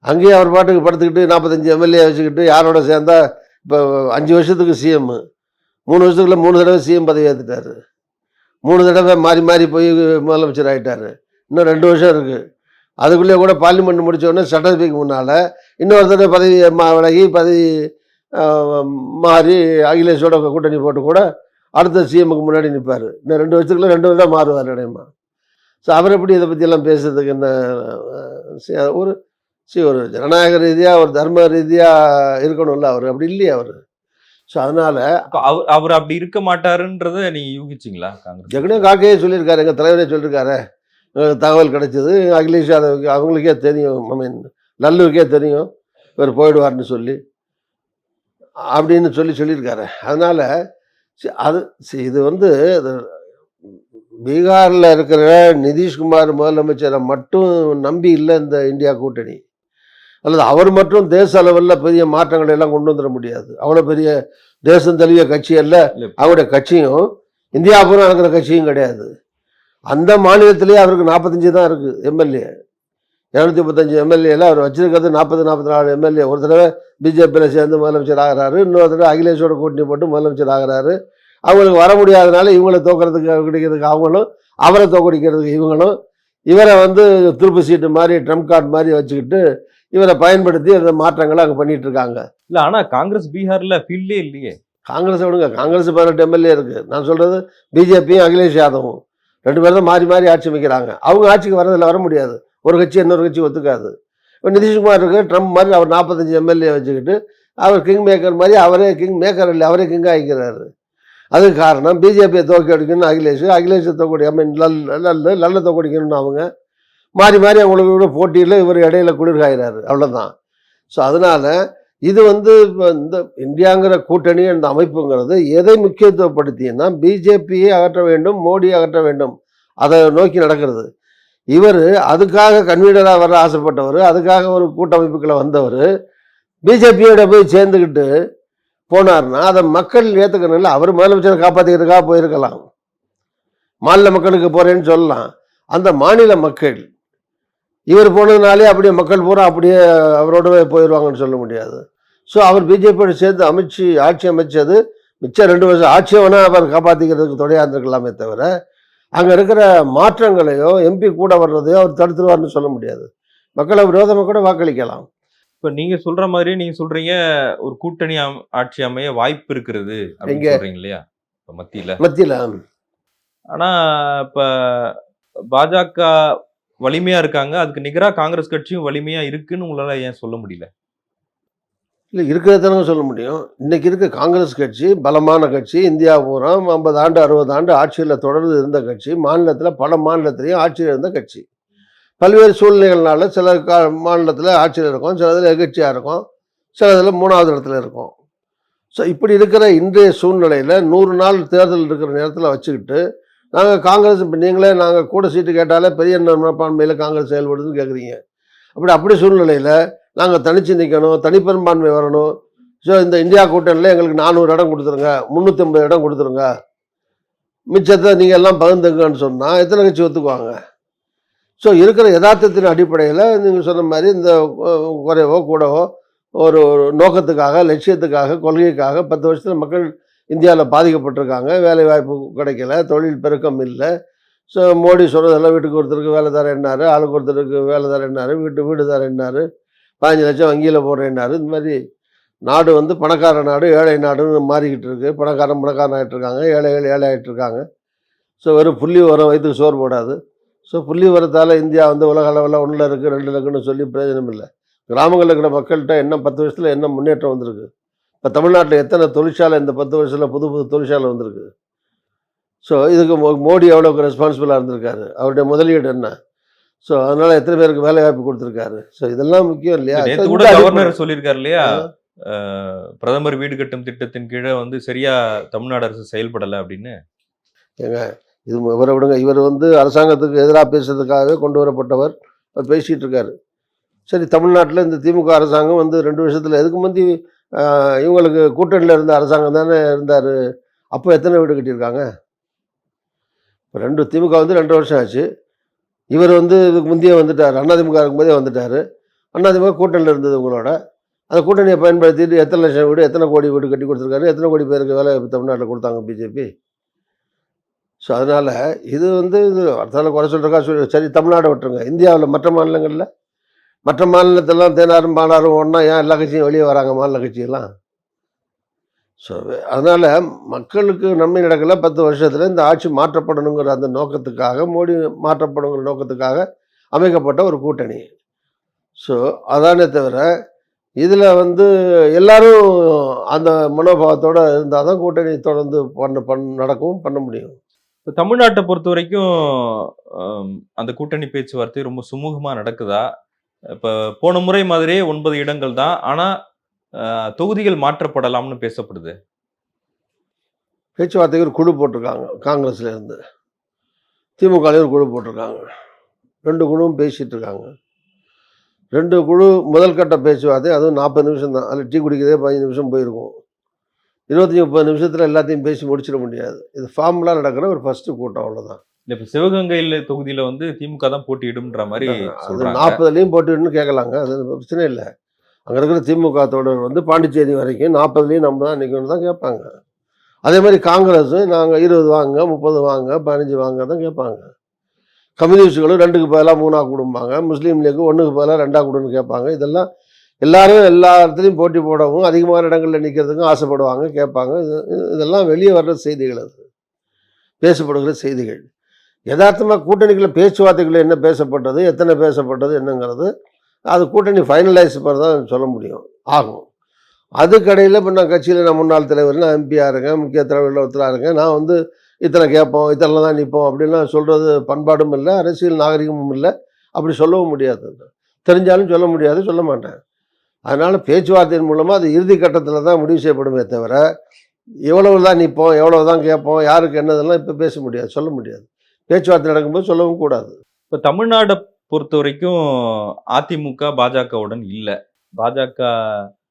அங்கேயே அவர் பாட்டுக்கு படுத்துக்கிட்டு 45 எம்எல்ஏ வச்சுக்கிட்டு யாரோட சேர்ந்தா இப்போ 5 வருஷத்துக்கு சிஎம், 3 வருஷத்துக்குள்ள 3 தடவை சிஎம் பதவி ஏற்றுட்டார், 3 தடவை மாறி மாறி போய் முதலமைச்சர் ஆகிட்டார். இன்னும் 2 வருஷம் இருக்குது. அதுக்குள்ளே கூட பார்லிமெண்ட் முடித்த உடனே சட்டசபைக்கு முன்னால் இன்னொரு தடவை பதவி விலகி பதவி மாறி அகிலேஷோட கூட்டணி போட்டு கூட அடுத்த சிஎம்முக்கு முன்னாடி நிற்பார். இன்னும் 2 வருஷத்துக்குள்ள 2 வருடம் மாறுவார் இடையமா. ஸோ அவர் எப்படி இதை பற்றியெல்லாம் பேசுறதுக்கு என்ன? ஒரு ஜனநாயக ரீதியாக ஒரு தர்ம ரீதியாக இருக்கணும்ல, அவர் அப்படி இல்லையா அவர்? ஸோ அதனால் அவர் அப்படி இருக்க மாட்டாருன்றத நீங்க யூகிச்சிங்களா? காங்கிரஸ் ஜெகனே காக்கையே சொல்லியிருக்காரு, எங்கள் தலைவரே சொல்லியிருக்காரு, தகவல் கிடைச்சது அகிலேஷ் யாதவுக்கு அவங்களுக்கே தெரியும், நல்லுக்கே தெரியும் இவர் போயிடுவார்னு சொல்லி அப்படின்னு சொல்லியிருக்காரு. அதனால் இது வந்து பீகாரில் இருக்கிற நிதிஷ்குமார் முதலமைச்சரை மட்டும் நம்பி இல்லை இந்த இந்தியா கூட்டணி, அல்லது அவர் மட்டும் தேச அளவில் பெரிய மாற்றங்களை எல்லாம் கொண்டு வந்துட முடியாது. அவ்வளோ பெரிய தேசம் தழுவிய கட்சி அல்ல அவருடைய கட்சியும், இந்தியா பூரா இருக்கிற கட்சியும் கிடையாது. அந்த மாநிலத்திலேயே அவருக்கு 45 தான் இருக்குது எம்எல்ஏ, 235 எம்எல்ஏல அவர் வச்சிருக்கிறது 40-44 எம்எல்ஏ. ஒரு தடவை பிஜேபியில் சேர்ந்து முதலமைச்சர் ஆகிறாரு, இன்னொரு தடவை அகிலேஷோட கூட்டணி போட்டு முதலமைச்சர் ஆகிறாரு. அவங்களுக்கு வர முடியாதனால இவங்களை கிடைக்கிறதுக்கு அவங்களும், அவரை தோக்கடிக்கிறதுக்கு இவங்களும், இவரை வந்து துருப்பு சீட்டு மாதிரி ட்ரம்ப் கார்டு மாதிரி வச்சுக்கிட்டு இவரை பயன்படுத்தி அந்த மாற்றங்களை அங்கே பண்ணிட்டு இருக்காங்க. இல்ல ஆனா காங்கிரஸ் பீகார்ல ஃபீல்டே இல்லையே. காங்கிரஸ் விடுங்க, காங்கிரஸ் 18 எம்எல்ஏ இருக்குது. நான் சொல்கிறது பிஜேபியும் அகிலேஷ் யாதவும் 2 பேரும் தான் மாறி மாறி ஆட்சி அமைக்கிறாங்க. அவங்க ஆட்சிக்கு வரதில் வர முடியாது, ஒரு கட்சி இன்னொரு கட்சி ஒத்துக்காது. இப்போ நிதிஷ்குமார் இருக்கு ட்ரம்ப் மாதிரி அவர் 45 எம்எல்ஏ வச்சுக்கிட்டு அவர் கிங் மேக்கர் மாதிரி, அவரே கிங் மேக்கர் இல்லை, அவரே கிங் ஆகிக்கிறாரு. அதுக்கு காரணம் பிஜேபியை தோக்கி அடிக்கணும்னு அகிலேஷை தோக்கடி நல்ல தோக்கடிக்கணும்னு அவங்க மாறி மாறி அவங்களுக்கு கூட போட்டியில் இவர் இடையில குளிர்காயிறாரு, அவ்வளோதான். ஸோ அதனால் இது வந்து இந்த இந்தியாங்கிற கூட்டணி அந்த அமைப்புங்கிறது எதை முக்கியத்துவப்படுத்தினா பிஜேபியை அகற்ற வேண்டும், மோடியை அகற்ற வேண்டும், அதை நோக்கி நடக்கிறது. இவர் அதுக்காக கன்வீனராக வர ஆசைப்பட்டவர், அதுக்காக ஒரு கூட்டமைப்புகளை வந்தவர் பிஜேபியோட போய் சேர்ந்துக்கிட்டு போனார்னா அதை மக்கள் ஏற்றுக்கணும்ல. அவர் முதலமைச்சரை காப்பாற்றிக்கிறதுக்காக போயிருக்கலாம், மாநில மக்களுக்கு போகிறேன்னு சொல்லலாம். அந்த மாநில மக்கள் இவர் போனதுனாலே அப்படியே மக்கள் பூரா அப்படியே அவரோடவே போயிடுவாங்கன்னு சொல்ல முடியாது. ஸோ அவர் பிஜேபியோட சேர்ந்து ஆட்சி அமைச்சது மிச்சம் 2 வருஷம் ஆட்சியை வேணால் அவர் காப்பாற்றிக்கிறதுக்கு துணையாக இருந்திருக்கலாமே தவிர அங்கே இருக்கிற மாற்றங்களையோ எம்பி கூட வர்றதையோ அவர் தடுத்துருவார்னு சொல்ல முடியாது. மக்களை விரோதமாக கூட வாக்களிக்கலாம். இப்ப நீங்க சொல்ற மாதிரி நீங்க சொல்றீங்க ஒரு கூட்டணி ஆட்சி அமைய வாய்ப்பு இருக்கிறது அப்படின்னு சொல்றீங்க இல்லையா இப்ப மத்தியில. ஆனா இப்ப பாஜக வலிமையா இருக்காங்க, அதுக்கு நிகரா காங்கிரஸ் கட்சியும் வலிமையா இருக்குன்னு உங்களால ஏன் சொல்ல முடியல? இல்லை, இருக்கிறதானங்க சொல்ல முடியும். இன்னைக்கு இருக்க காங்கிரஸ் கட்சி பலமான கட்சி, இந்தியா பூரா 50 ஆண்டு 60 ஆண்டு ஆட்சியில் தொடர்ந்து இருந்த கட்சி, மாநிலத்தில் பல மாநிலத்திலையும் ஆட்சியில் இருந்த கட்சி. பல்வேறு சூழ்நிலைகள்னால சில மாநிலத்தில் ஆட்சியில் இருக்கும், சில இதில் எதிர்கட்சியாக இருக்கும், சில இதில் 3வது இடத்துல இருக்கும். ஸோ இப்படி இருக்கிற இன்றைய சூழ்நிலையில் 100 நாள் தேர்தல் இருக்கிற நேரத்தில் வச்சுக்கிட்டு நாங்கள் காங்கிரஸ், இப்போ நீங்களே நாங்கள் கூட சீட்டு கேட்டாலே பெரிய மனப்பான்மையில் காங்கிரஸ் செயல்படுதுன்னு கேட்குறீங்க. அப்படி சூழ்நிலையில் நாங்கள் தனிச்சு நிற்கணும், தனிப்பெரும்பான்மை வரணும், ஸோ இந்த இந்தியா கூட்டணியில் எங்களுக்கு 400 இடம் கொடுத்துருங்க, 350 இடம் கொடுத்துருங்க, மிச்சத்தை நீங்கள் எல்லாம் பகிர்ந்துங்கன்னு சொன்னால் எத்தனை கட்சி ஒத்துக்குவாங்க? ஸோ இருக்கிற யதார்த்தத்தின் அடிப்படையில் நீங்கள் சொன்ன மாதிரி இந்த குறைவோ கூடவோ ஒரு ஒரு நோக்கத்துக்காக, லட்சியத்துக்காக, கொள்கைக்காக 10 வருஷத்தில் மக்கள் இந்தியாவில் பாதிக்கப்பட்டிருக்காங்க. வேலை வாய்ப்பு கிடைக்கல, தொழில் பெருக்கம் இல்லை. ஸோ மோடி சொல்கிறதெல்லாம் வீட்டுக்கு ஒருத்தருக்கு வேலை தரேன்னாரு, ஆளுக்கு ஒருத்தருக்கு வேலை தரேன்னாரு, வீடு தரேன்னாரு, 15 லட்சம் வங்கியில் போடுறேன்னாரு. இந்த மாதிரி நாடு வந்து பணக்கார நாடு, ஏழை நாடுன்னு மாறிக்கிட்டு இருக்கு. பணக்காரன் ஆகிட்டு இருக்காங்க, ஏழைகள் ஏழை ஆகிட்டு இருக்காங்க. ஸோ வெறும் புள்ளி உரம் வயிற்றுக்கு சோறு போடாது. ஸோ புள்ளி உரத்தால் இந்தியா வந்து உலக அளவில் 1 இருக்குது 2 இருக்குன்னு சொல்லி பிரயோஜனம் இல்லை. கிராமங்களில் இருக்கிற மக்கள்கிட்ட என்ன 10 வருஷத்தில் என்ன முன்னேற்றம் வந்திருக்கு? இப்போ தமிழ்நாட்டில் எத்தனை தொழிற்சாலை இந்த 10 வருஷத்தில் புது தொழிற்சாலை வந்திருக்கு? ஸோ இதுக்கு மோடி எவ்வளோக்கு ரெஸ்பான்சிபிளாக இருந்திருக்காரு? அவருடைய முதலீடு என்ன? ஸோ அதனால எத்தனை பேருக்கு வேலை வாய்ப்பு கொடுத்துருக்காரு? ஸோ இதெல்லாம் முக்கியம் இல்லையா? நேத்து கூட கவர்னர் சொல்லியிருக்காரு இல்லையா, பிரதமர் வீடு கட்டும் திட்டத்தின் கீழே வந்து சரியா தமிழ்நாடு அரசு செயல்படலை அப்படின்னு. ஏங்க இது இவரை விடுங்க. இவர் வந்து அரசாங்கத்துக்கு எதிராக பேசுறதுக்காகவே கொண்டு வரப்பட்டவர். அவர் பேசிகிட்டு இருக்காரு. சரி, தமிழ்நாட்டில் இந்த திமுக அரசாங்கம் வந்து 2 வருஷத்தில் எதுக்கு முந்தி இவங்களுக்கு கூட்டணியில் இருந்த அரசாங்கம் தானே இருந்தார். அப்போ எத்தனை வீடு கட்டியிருக்காங்க? இப்போ திமுக வந்து 2 வருஷம் ஆச்சு. இவர் வந்து இதுக்கு முந்தைய வந்துட்டார், அதிமுக இருக்கும்போதே வந்துட்டார். அதிமுக கூட்டணியில் இருந்தது உங்களோட. அந்த கூட்டணியை பயன்படுத்திட்டு எத்தனை லட்சம் வீடு, எத்தனை கோடி வீடு கட்டி கொடுத்துருக்காரு, எத்தனை கோடி பேருக்கு வேலை தமிழ்நாட்டில் கொடுத்தாங்க பிஜேபி. ஸோ அதனால் இது வந்து இது அடுத்தால குறை சொல்கிறக்கா சரி, தமிழ்நாடை விட்டுருங்க. இந்தியாவில் மற்ற மாநிலத்திலாம் தேனாரும் பாலாரும் ஒன்றா ஏன் எல்லா கட்சியும் வெளியே வராங்க, மாநில கட்சியெல்லாம்? ஸோ அதனால் மக்களுக்கு நன்மை நடக்கலை. 10 வருஷத்தில் இந்த ஆட்சி மாற்றப்படணுங்கிற அந்த நோக்கத்துக்காக, மோடி மாற்றப்படணுங்கிற நோக்கத்துக்காக அமைக்கப்பட்ட ஒரு கூட்டணி. ஸோ அதானே தவிர இதில் வந்து எல்லாரும் அந்த மனோபாவத்தோடு இருந்தால் தான் கூட்டணி தொடர்ந்து நடக்கும், பண்ண முடியும். இப்போ தமிழ்நாட்டை பொறுத்த வரைக்கும் அந்த கூட்டணி பேச்சுவார்த்தை ரொம்ப சுமூகமாக நடக்குதா? இப்போ போன முறை மாதிரியே 9 இடங்கள் தான், ஆனால் தொகுதிகள் மாற்றப்படலாம்னு பேசப்படுது. பேச்சுவார்த்தைக்கு ஒரு குழு போட்டிருக்காங்க. காங்கிரஸ்ல இருந்து திமுகலையும் ஒரு குழு போட்டிருக்காங்க. 2 குழுவும் பேசிகிட்டு இருக்காங்க. 2 குழு முதல் கட்ட பேச்சுவார்த்தை, அதுவும் 40 நிமிஷம் தான். அதில் டீ குடிக்கிறதே 15 நிமிஷம் போயிருக்கும். 25-30 நிமிஷத்தில் எல்லாத்தையும் பேசி முடிச்சிட முடியாது. இது ஃபார்முலா நடக்கிற ஒரு ஃபர்ஸ்ட் கூட்டம், அவ்வளோதான். இப்போ சிவகங்கையில் தொகுதியில் வந்து திமுக தான் போட்டியிடும்ன்ற மாதிரி அது 40லையும் போட்டிடுன்னு கேட்கலாங்க, அது பிரச்சனை இல்லை. அங்கே இருக்கிற திமுக தொடர் வந்து பாண்டிச்சேரி வரைக்கும் 40லையும் நம்ம தான் நிற்கணும்னு தான் கேட்பாங்க. அதே மாதிரி காங்கிரஸும் நாங்கள் 20 வாங்க, 30 வாங்க, 15 வாங்க தான் கேட்பாங்க. கம்யூனிஸ்டுகளும் 2க்கு பதிலாக 3 கொடுப்பாங்க. முஸ்லீம் லீக்கு 1க்கு பதிலாக 2 கொடுன்னு கேட்பாங்க. இதெல்லாம் எல்லாரும் எல்லா இடத்துலையும் போட்டி போடவும், அதிகமான இடங்களில் நிற்கிறதுக்கும் ஆசைப்படுவாங்க, கேட்பாங்க. இதெல்லாம் வெளியே வர்ற செய்திகள், அது பேசப்படுகிற செய்திகள். யதார்த்தமாக கூட்டணிக்குள்ள பேச்சுவார்த்தைகள் என்ன பேசப்பட்டது, எத்தனை பேசப்பட்டது என்னங்கிறது அது கூட்டணி ஃபைனலைஸ் பண்ண தான் சொல்ல முடியும், ஆகும். அதுக்கடையில் இப்போ நான் கட்சியில் நான் முன்னாள் தலைவர், நான் எம்பியாக இருக்கேன், முக்கிய தலைவரில் ஒருத்தராக இருக்கேன், நான் வந்து இத்தனை கேட்போம், இத்தனை தான் நிற்போம் அப்படின்லாம் சொல்கிறது பண்பாடும் இல்லை, அரசியல் நாகரிகமும் இல்லை. அப்படி சொல்லவும் முடியாது. தெரிஞ்சாலும் சொல்ல முடியாது, சொல்ல மாட்டேன். அதனால் பேச்சுவார்த்தையின் மூலமாக அது இறுதி கட்டத்தில் தான் முடிவு செய்யப்படுமே தவிர எவ்வளவு தான் நிற்போம், எவ்வளோ தான் கேட்போம், யாருக்கு என்னதெல்லாம் இப்போ பேச முடியாது, சொல்ல முடியாது. பேச்சுவார்த்தை நடக்கும்போது சொல்லவும் கூடாது. இப்போ தமிழ்நாடை பொறுத்த வரைக்கும் அதிமுக பாஜகவுடன் இல்லை, பாஜக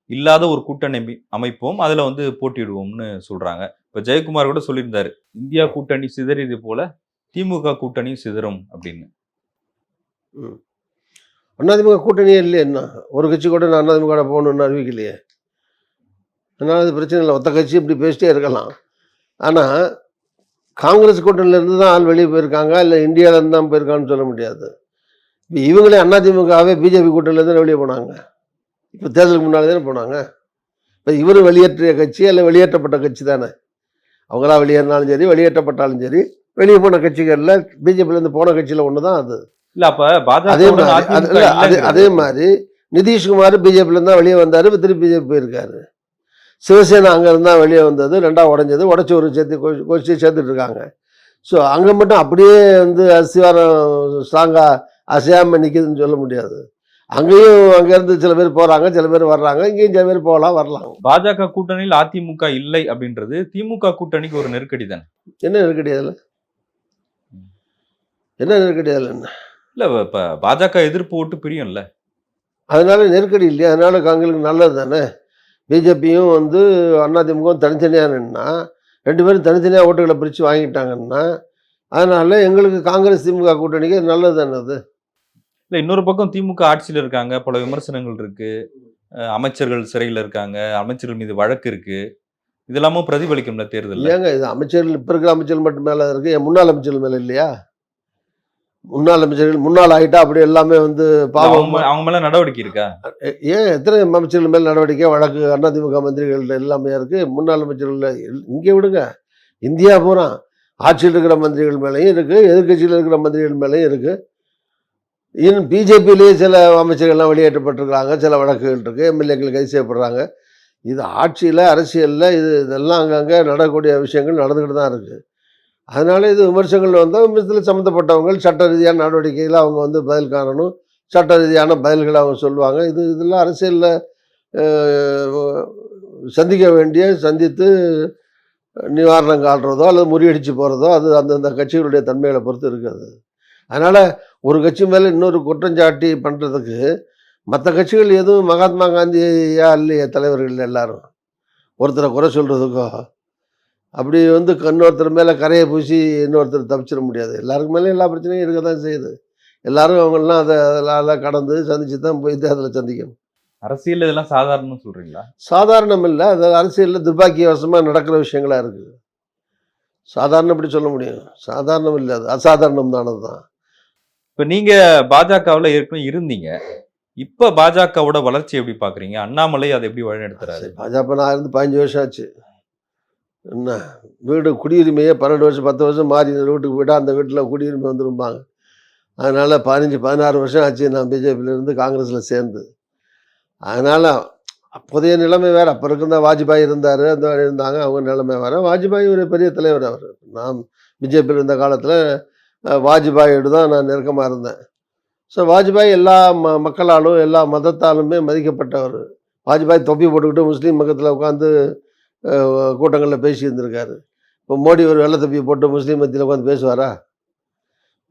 இல்லாத ஒரு கூட்டணி அமைப்போம், அதில் வந்து போட்டியிடுவோம்னு சொல்கிறாங்க. இப்போ ஜெயக்குமார் கூட சொல்லியிருந்தாரு, இந்தியா கூட்டணி சிதறியது போல திமுக கூட்டணி சிதறும் அப்படின்னு. அதிமுக கூட்டணியே இல்லையே, என்ன ஒரு கட்சி கூட நான் அதிமுக போகணுன்னு அறிவிக்கலையே. அதனால் அது பிரச்சனை இல்லை, ஒத்த கட்சி இப்படி பேசிட்டே இருக்கலாம். ஆனால் காங்கிரஸ் கூட்டணியிலேருந்து தான் ஆள் வெளியே போயிருக்காங்க, இல்லை இந்தியாவிலேருந்து தான் போயிருக்கான்னு சொல்ல முடியாது. இப்போ இவங்களே அதிமுகவே பிஜேபி கூட்டணியிலேருந்து வெளியே போனாங்க. இப்போ தேர்தலுக்கு முன்னாலே தானே போனாங்க. இப்போ இவரும் வெளியேற்றிய கட்சி அல்ல வெளியேற்றப்பட்ட கட்சி தானே. அவங்களா வெளியேறினாலும் சரி, வெளியேற்றப்பட்டாலும் சரி, வெளியே போன கட்சிகளில் பிஜேபியிலேருந்து போன கட்சியில் ஒன்று தான் அது. இல்லை அப்போ அதே மாதிரி நிதிஷ்குமார் பிஜேபியிலேருந்து தான் வெளியே வந்தார், இப்போ திருப்பி பிஜேபி போயிருக்காரு. சிவசேனா அங்கே இருந்தால் வெளியே வந்தது, 2ஆக உடஞ்சது, உடச்சி ஒரு சேர்த்துட்டு இருக்காங்க. ஸோ அங்கே மட்டும் அப்படியே வந்து அஸ்திவாரம் ஸ்ட்ராங்காக அசையாமல் நிற்கிதுன்னு சொல்ல முடியாது. அங்கேயும் அங்கேருந்து சில பேர் போகிறாங்க, சில பேர் வர்றாங்க, இங்கேயும் சில பேர் போகலாம் வரலாம். பாஜக கூட்டணியில் அதிமுக இல்லை அப்படின்றது திமுக கூட்டணிக்கு ஒரு நெருக்கடி தானே. என்ன நெருக்கடி அதில்? என்ன நெருக்கடி அதில்? என்ன இல்லை, இப்போ பாஜக எதிர்ப்பு ஓட்டு பிரியும்ல, அதனால நெருக்கடி இல்லையா? அதனால காங்கிரஸுக்கு நல்லது தானே. பிஜேபியும் வந்து அதிமுகவும் தனித்தனியாக நின்னா 2 பேரும் தனித்தனியாக ஓட்டுகளை பிரித்து வாங்கிட்டாங்கன்னா அதனால எங்களுக்கு காங்கிரஸ் திமுக கூட்டணிக்கு நல்லது தானே அது. இல்ல இன்னொரு பக்கம் திமுக ஆட்சியில இருக்காங்க, பல விமர்சனங்கள் இருக்கு, அமைச்சர்கள் சிறையில் இருக்காங்க, அமைச்சர்கள் மீது வழக்கு இருக்கு, இதெல்லாமும் பிரதிபலிக்கும்ல தேர்தலில். ஏங்க இது அமைச்சர்கள் இப்போ இருக்கிற அமைச்சர்கள் மட்டும் மேலே இருக்குது, என் முன்னாள் அமைச்சர்கள் மேலே இல்லையா? முன்னாள் அமைச்சர்கள் முன்னாள் ஆகிட்டா அப்படி எல்லாமே வந்து பாவம். அவங்க மேல நடவடிக்கை இருக்கா? ஏன் எத்தனை அமைச்சர்கள் மேல் நடவடிக்கை வழக்கு அதிமுக மந்திரிகள் எல்லாமே இருக்குது. முன்னாள் அமைச்சர்கள் இங்கே விடுங்க, இந்தியா பூரா ஆட்சியில் இருக்கிற மந்திரிகள் மேலேயும் இருக்குது, எதிர்கட்சியில் இருக்கிற மந்திரிகள் மேலேயும் இருக்குது. இன்னும் பிஜேபியிலேயே சில அமைச்சர்கள்லாம் வெளியேற்றப்பட்டிருக்கிறாங்க, சில வழக்குகள் இருக்குது, எம்எல்ஏக்கள் கைது செய்யப்படுறாங்க. இது ஆட்சியில் அரசியலில் இதெல்லாம் அங்கங்கே நடக்கக்கூடிய விஷயங்கள் நடந்துக்கிட்டு தான் இருக்குது. அதனால இது விமர்சனங்கள் வந்தால் விமர்சனத்தில் சம்மந்தப்பட்டவங்க சட்ட ரீதியான நடவடிக்கையில் அவங்க வந்து பதில் காணணும், சட்ட ரீதியான பதில்களை அவங்க சொல்லுவாங்க. இதெல்லாம் அரசியலில் சந்தித்து நிவாரணம் காட்டுறதோ அல்லது முறியடிச்சு போகிறதோ அது அந்தந்த கட்சிகளுடைய தன்மைகளை பொறுத்து இருக்குது. அதனால் ஒரு கட்சி மேலே இன்னொரு குற்றஞ்சாட்டி பண்ணுறதுக்கு மற்ற கட்சிகள் எதுவும் மகாத்மா காந்தியா இல்லையே தலைவர்கள் எல்லாரும் ஒருத்தரை குறை சொல்கிறதுக்கோ அப்படி வந்து இன்னொருத்தர் மேலே கரையை பூசி இன்னொருத்தர் தப்பிச்சிட முடியாது. எல்லாருக்கு மேலேயும் எல்லா பிரச்சனையும் இருக்க தான் செய்யுது. எல்லாரும் அவங்களாம் அதெல்லாம் கடந்து சந்திச்சு தான் போய் அதில் சந்திக்கணும். அரசியல் இதெல்லாம் சாதாரணம்னு சொல்றீங்களா? சாதாரணம் இல்லை, அது அரசியலில் துர்பாக்கியவசமாக நடக்கிற விஷயங்களா இருக்குது. சாதாரணம் எப்படி சொல்ல முடியும்? சாதாரணம் இல்லை, அது அசாதாரணம் தானது தான். இப்ப நீங்க பாஜகவுல ஏற்கனவே இருந்தீங்க, இப்ப பாஜகவோட வளர்ச்சி எப்படி பாக்குறீங்க? அண்ணாமலை அதை எப்படி வழிநடத்துறாரு? பாஜக நான் இருந்து 15 வருஷம் ஆச்சு. என்ன வீடு குடியுரிமையே 12 வருஷம் 10 வருஷம் மாறி வீட்டுக்கு போய்ட்டா அந்த வீட்டில் குடியுரிமை வந்துருப்பாங்க. அதனால் 15-16 வருஷம் ஆச்சு நான் பிஜேபியிலேருந்து காங்கிரஸில் சேர்ந்து. அதனால் அப்போதைய நிலைமை வேறு. அப்போ இருக்கிற வாஜ்பாய் இருந்தார், அந்த மாதிரி இருந்தாங்க, அவங்க நிலைமை வேறு. வாஜ்பாய் ஒரு பெரிய தலைவர். அவர் நான் பிஜேபியில் இருந்த காலத்தில் வாஜ்பாயோடு தான் நான் நெருக்கமாக இருந்தேன். ஸோ வாஜ்பாய் எல்லா மக்களாலும் எல்லா மதத்தாலுமே மதிக்கப்பட்டவர். வாஜ்பாய் தொப்பி போட்டுக்கிட்டு முஸ்லீம் மதத்தில் உட்காந்து கூட்டங்களில் பேசி இருந்திருக்காரு. இப்போ மோடி ஒரு வெள்ளை தொப்பி போட்டு முஸ்லீம் மத்தியில் உட்காந்து பேசுவாரா?